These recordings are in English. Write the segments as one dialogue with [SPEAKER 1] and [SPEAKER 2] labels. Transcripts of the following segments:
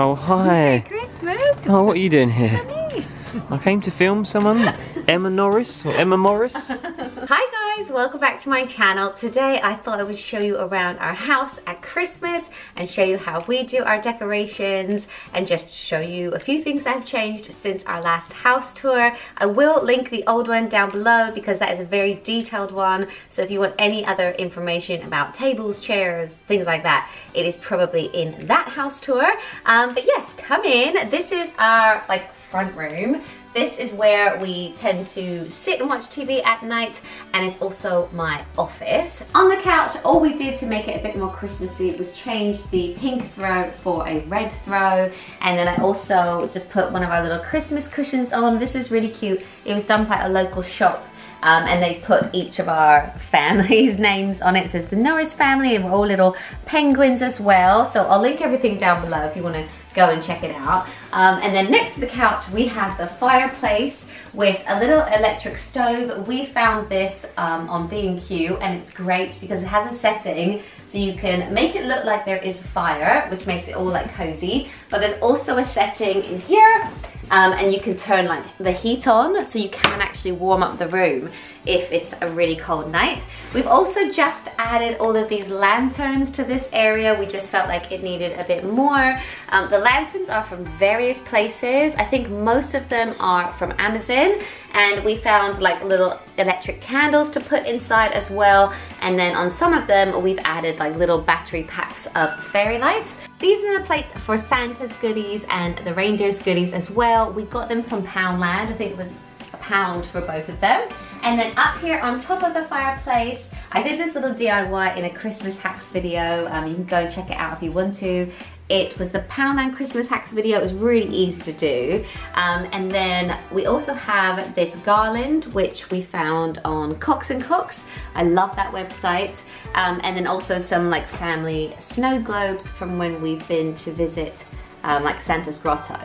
[SPEAKER 1] Oh, hi.
[SPEAKER 2] Merry Christmas.
[SPEAKER 1] Oh, what are you doing here?
[SPEAKER 2] Me.
[SPEAKER 1] I came to film someone. Emma Norris or Emma Morris.
[SPEAKER 2] Hi guys, welcome back to my channel. Today I thought I would show you around our house at Christmas and show you how we do our decorations and just show you a few things that have changed since our last house tour. I will link the old one down below because that is a very detailed one. So if you want any other information about tables, chairs, things like that, it is probably in that house tour. But yes, come in. This is our front room. This is where we tend to sit and watch TV at night, and it's also my office. On the couch, all we did to make it a bit more Christmassy was change the pink throw for a red throw, and then I also just put one of our little Christmas cushions on. This is really cute. It was done by a local shop. And they put each of our families' names on it. It says the Norris family, and we're all little penguins as well. So I'll link everything down below if you want to go and check it out. And then next to the couch, we have the fireplace with a little electric stove. We found this on B&Q, and it's great because it has a setting so you can make it look like there is a fire, which makes it all cozy. But there's also a setting in here. And you can turn the heat on so you can actually warm up the room if it's a really cold night. We've also just added all of these lanterns to this area. We just felt like it needed a bit more. The lanterns are from various places. I think most of them are from Amazon, and we found little electric candles to put inside as well. And then on some of them we've added little battery packs of fairy lights. These are the plates for Santa's goodies and the reindeer's goodies as well. We got them from Poundland. I think it was £1 for both of them. And then up here on top of the fireplace, I did this little DIY in a Christmas hacks video. You can go and check it out if you want to. It was the Poundland Christmas hacks video. It was really easy to do. And then we also have this garland, which we found on Cox & Cox. I love that website. And then also some family snow globes from when we've been to visit Santa's Grotto.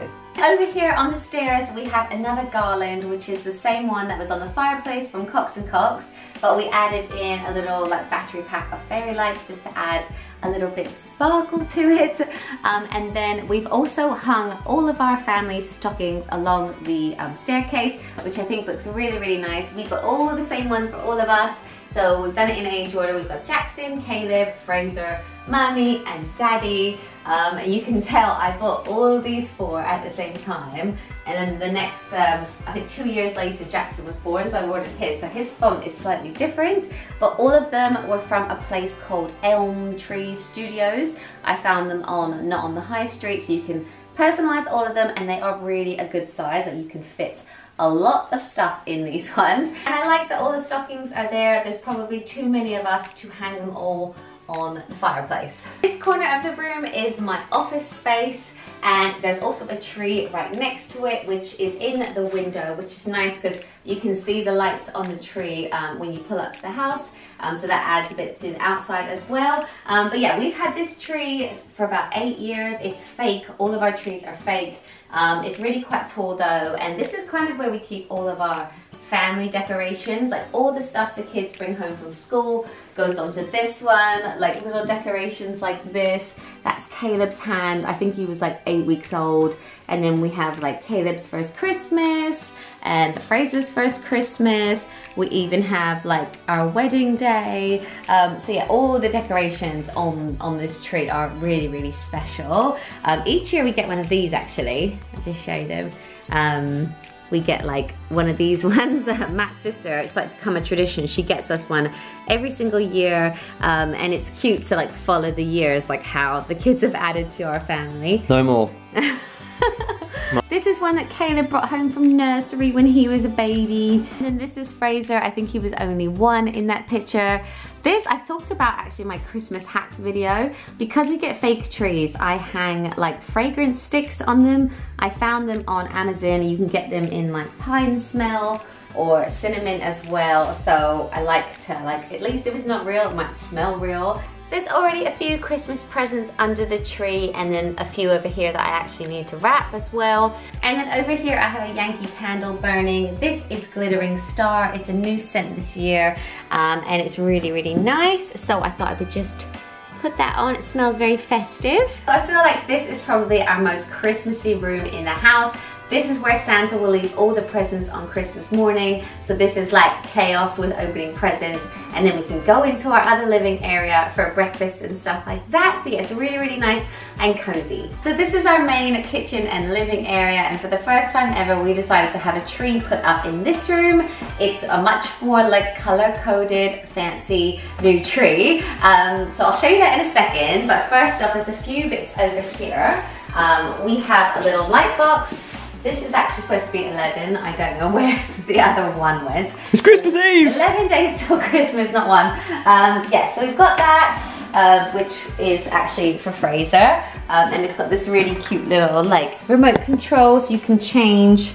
[SPEAKER 2] Over here on the stairs we have another garland, which is the same one that was on the fireplace from Cox & Cox, but we added in a little battery pack of fairy lights just to add a little bit of sparkle to it. And then we've also hung all of our family's stockings along the staircase, which I think looks really, really nice. We've got all the same ones for all of us. So we've done it in age order. We've got Jackson, Caleb, Fraser, Mommy, and Daddy. And you can tell I bought all of these four at the same time. And then the next, I think 2 years later, Jackson was born, so I ordered his. So his font is slightly different, but all of them were from a place called Elm Tree Studios. I found them not on the high street, so you can personalize all of them, and they are really a good size, and you can fit a lot of stuff in these ones. And I like that all the stockings are there. There's probably too many of us to hang them all on the fireplace. This corner of the room is my office space, and there's also a tree right next to it, which is in the window, which is nice because you can see the lights on the tree when you pull up to the house. So that adds a bit to the outside as well. But yeah, we've had this tree for about 8 years. It's fake. All of our trees are fake. It's really quite tall though, and this is kind of where we keep all of our family decorations. All the stuff the kids bring home from school goes onto this one, little decorations like this. That's Caleb's hand. I think he was 8 weeks old. And then we have Caleb's first Christmas and Fraser's first Christmas. We even have our wedding day. So yeah, all the decorations on this tree are really, really special. Each year we get one of these actually. I'll just show them. We get one of these ones. Matt's sister, it's become a tradition. She gets us one every single year, and it's cute to follow the years, how the kids have added to our family.
[SPEAKER 1] No more.
[SPEAKER 2] This is one that Caleb brought home from nursery when he was a baby. And then this is Fraser. I think he was only 1 in that picture. This I've talked about actually in my Christmas hacks video. Because we get fake trees, I hang fragrance sticks on them. I found them on Amazon. You can get them in pine smell or cinnamon as well. So I like to at least if it's not real, it might smell real. There's already a few Christmas presents under the tree, and then a few over here that I actually need to wrap as well. And then over here I have a Yankee candle burning. This is Glittering Star. It's a new scent this year, and it's really, really nice. So I thought I would just put that on. It smells very festive. I feel like this is probably our most Christmassy room in the house. This is where Santa will leave all the presents on Christmas morning. So this is like chaos with opening presents. And then we can go into our other living area for breakfast and stuff like that. So yeah, it's really, really nice and cozy. So this is our main kitchen and living area. And for the first time ever, we decided to have a tree put up in this room. It's a much more like color-coded, fancy new tree. So I'll show you that in a second. But first up, there's a few bits over here. We have a little light box. This is actually supposed to be 11. I don't know where the other one went.
[SPEAKER 1] It's Christmas Eve!
[SPEAKER 2] 11 days till Christmas, not one. Yeah, so we've got that, which is actually for Fraser. And it's got this really cute little like remote control, so you can change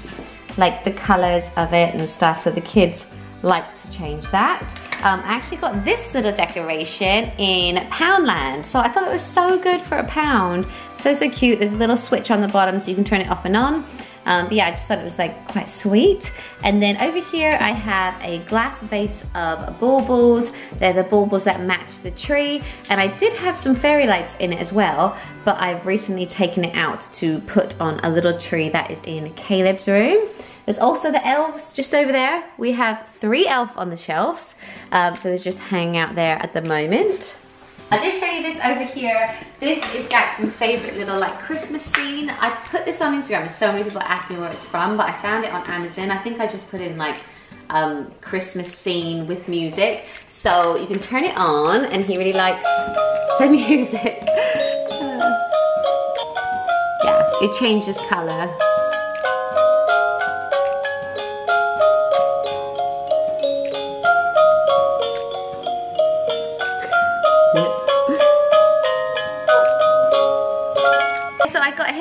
[SPEAKER 2] like the colors of it and stuff. So the kids like to change that. I actually got this little decoration in Poundland. So I thought it was so good for £1. So cute. There's a little switch on the bottom so you can turn it off and on. But yeah, I just thought it was like quite sweet. And then over here I have a glass vase of baubles. They're the baubles that match the tree. And I did have some fairy lights in it as well, but I've recently taken it out to put on a little tree that is in Caleb's room. There's also the elves just over there. We have 3 elves on the shelves. So they're just hanging out there at the moment. I'll just show you this over here. This is Jackson's favorite little like Christmas scene. I put this on Instagram and so many people asked me where it's from, but I found it on Amazon. I think I just put in like Christmas scene with music. So you can turn it on and he really likes the music. Yeah, it changes color.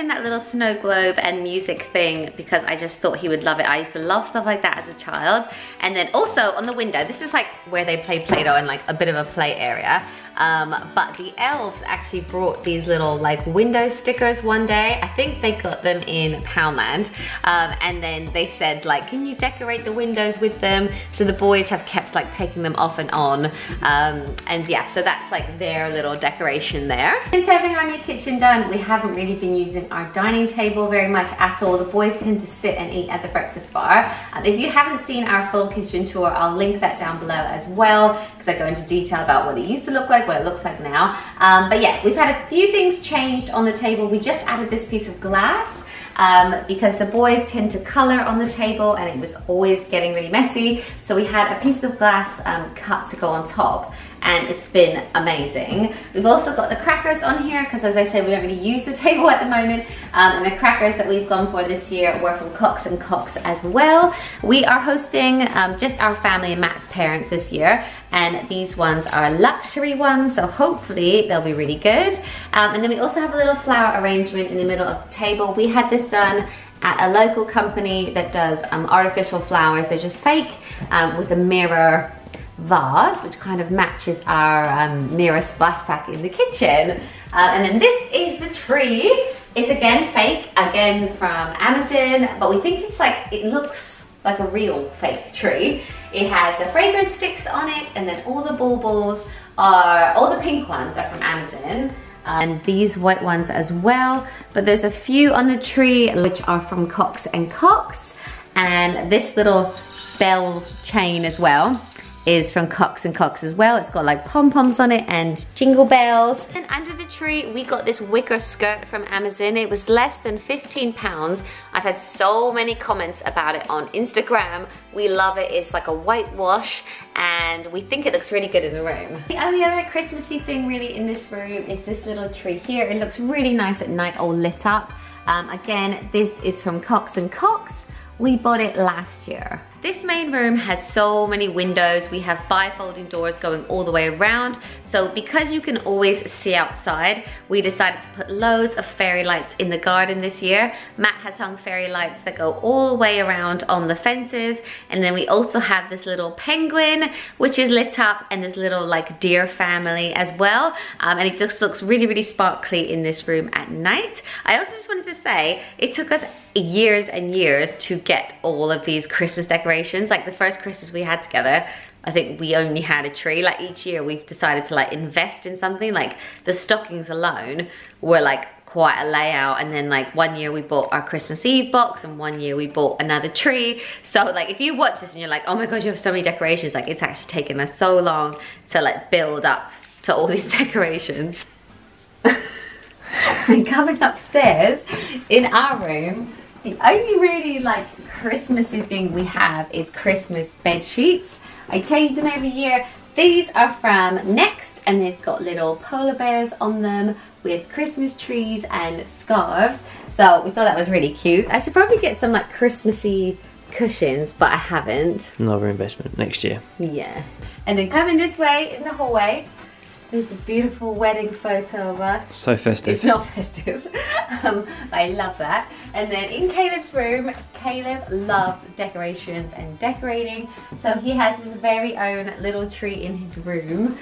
[SPEAKER 2] That little snow globe and music thing because I just thought he would love it. I used to love stuff like that as a child. And then also on the window, this is like where they play Play-Doh and like a bit of a play area. But the elves actually brought these little like window stickers one day. I think they got them in Poundland. And then they said like, can you decorate the windows with them? So the boys have kept like taking them off and on. And yeah, so that's like their little decoration there. Since having our new kitchen done, we haven't really been using our dining table very much at all. The boys tend to sit and eat at the breakfast bar. If you haven't seen our full kitchen tour, I'll link that down below as well, because I go into detail about what it used to look like, what it looks like now. But yeah, we've had a few things changed on the table. We just added this piece of glass because the boys tend to color on the table and it was always getting really messy. So we had a piece of glass cut to go on top. And it's been amazing. We've also got the crackers on here because, as I said, we don't really use the table at the moment. And the crackers that we've gone for this year were from Cox & Cox as well. We are hosting just our family and Matt's parents this year. And these ones are luxury ones, so hopefully they'll be really good. And then we also have a little flower arrangement in the middle of the table. We had this done at a local company that does artificial flowers. They're just fake with a mirror vase, which kind of matches our mirror splash pack in the kitchen. And then this is the tree. It's again fake, again from Amazon, but we think it's like, it looks like a real fake tree. It has the fragrance sticks on it, and then all the baubles are, all the pink ones are from Amazon. And these white ones as well. But there's a few on the tree which are from Cox & Cox. And this little bell chain as well is from Cox & Cox as well. It's got like pom-poms on it and jingle bells. And under the tree, we got this wicker skirt from Amazon. It was less than £15. I've had so many comments about it on Instagram. We love it. It's like a whitewash and we think it looks really good in the room. The only other Christmassy thing really in this room is this little tree here. It looks really nice at night, all lit up. Again, this is from Cox & Cox. We bought it last year. This main room has so many windows. We have bifolding doors going all the way around. So because you can always see outside, we decided to put loads of fairy lights in the garden this year. Matt has hung fairy lights that go all the way around on the fences. And then we also have this little penguin, which is lit up, and this little like deer family as well. And it just looks really, really sparkly in this room at night. I also just wanted to say, it took us years and years to get all of these Christmas decorations. Like the first Christmas we had together, I think we only had a tree. Like each year we've decided to like invest in something. Like the stockings alone were like quite a layout, and then like one year we bought our Christmas Eve box, and one year we bought another tree. So like if you watch this and you're like, oh my gosh, you have so many decorations, like it's actually taken us so long to like build up to all these decorations. And coming upstairs in our room, the only really like Christmassy thing we have is Christmas bed sheets. I change them every year. These are from Next, and they've got little polar bears on them with Christmas trees and scarves. So we thought that was really cute. I should probably get some like Christmassy cushions, but I haven't.
[SPEAKER 1] Another investment next year.
[SPEAKER 2] Yeah. And then coming this way in the hallway, there's a beautiful wedding photo of us.
[SPEAKER 1] So festive.
[SPEAKER 2] It's not festive. I love that. And then in Caleb's room, Caleb loves decorations and decorating. So he has his very own little tree in his room.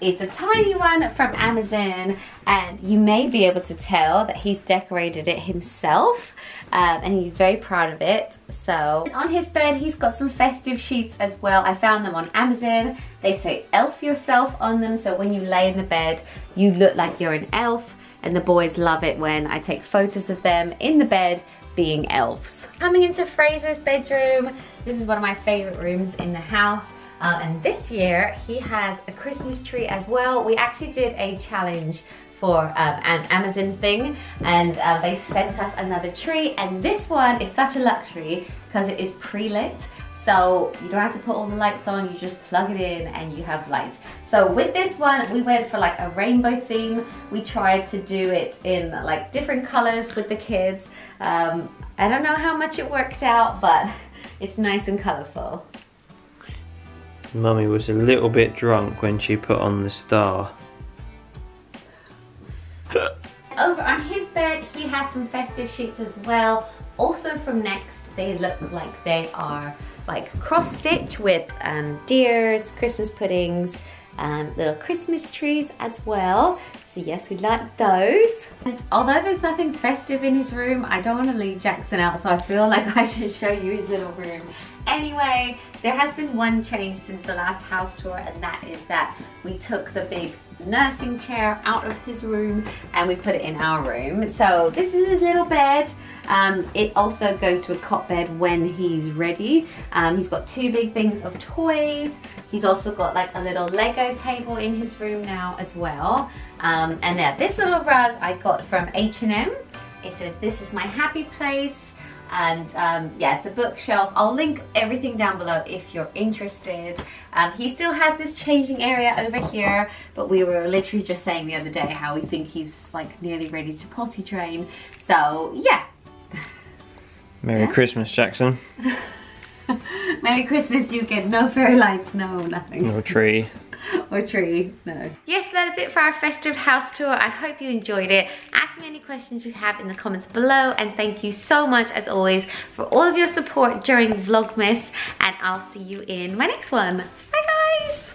[SPEAKER 2] It's a tiny one from Amazon, and you may be able to tell that he's decorated it himself. And he's very proud of it. So on his bed he's got some festive sheets as well. I found them on Amazon. They say elf yourself on them, so when you lay in the bed you look like you're an elf, and the boys love it when I take photos of them in the bed being elves. Coming into Fraser's bedroom, this is one of my favorite rooms in the house. And this year he has a Christmas tree as well. We actually did a challenge for an Amazon thing, and they sent us another tree, and this one is such a luxury because it is pre-lit, so you don't have to put all the lights on, you just plug it in and you have lights. So with this one we went for like a rainbow theme. We tried to do it in like different colors with the kids. I don't know how much it worked out, but it's nice and colorful.
[SPEAKER 1] Mummy was a little bit drunk when she put on the star.
[SPEAKER 2] Over on his bed, he has some festive sheets as well. Also from Next, they look like they are like cross stitch with deers, Christmas puddings, little Christmas trees as well. So yes, we like those. And although there's nothing festive in his room, I don't want to leave Jackson out, so I feel like I should show you his little room. Anyway, there has been one change since the last house tour, and that is that we took the big nursing chair out of his room and we put it in our room. So this is his little bed. It also goes to a cot bed when he's ready. He's got two big things of toys. He's also got like a little Lego table in his room now as well. And yeah, this little rug I got from H&M. It says, "This is my happy place." And yeah, the bookshelf, I'll link everything down below if you're interested. He still has this changing area over here, but we were literally just saying the other day how we think he's like nearly ready to potty train. So yeah.
[SPEAKER 1] Merry Christmas, Jackson.
[SPEAKER 2] Merry Christmas. You get no fairy lights, no nothing.
[SPEAKER 1] No tree.
[SPEAKER 2] Or tree, no. Yes, that is it for our festive house tour. I hope you enjoyed it. Ask me any questions you have in the comments below, and thank you so much as always for all of your support during Vlogmas, and I'll see you in my next one. Bye guys!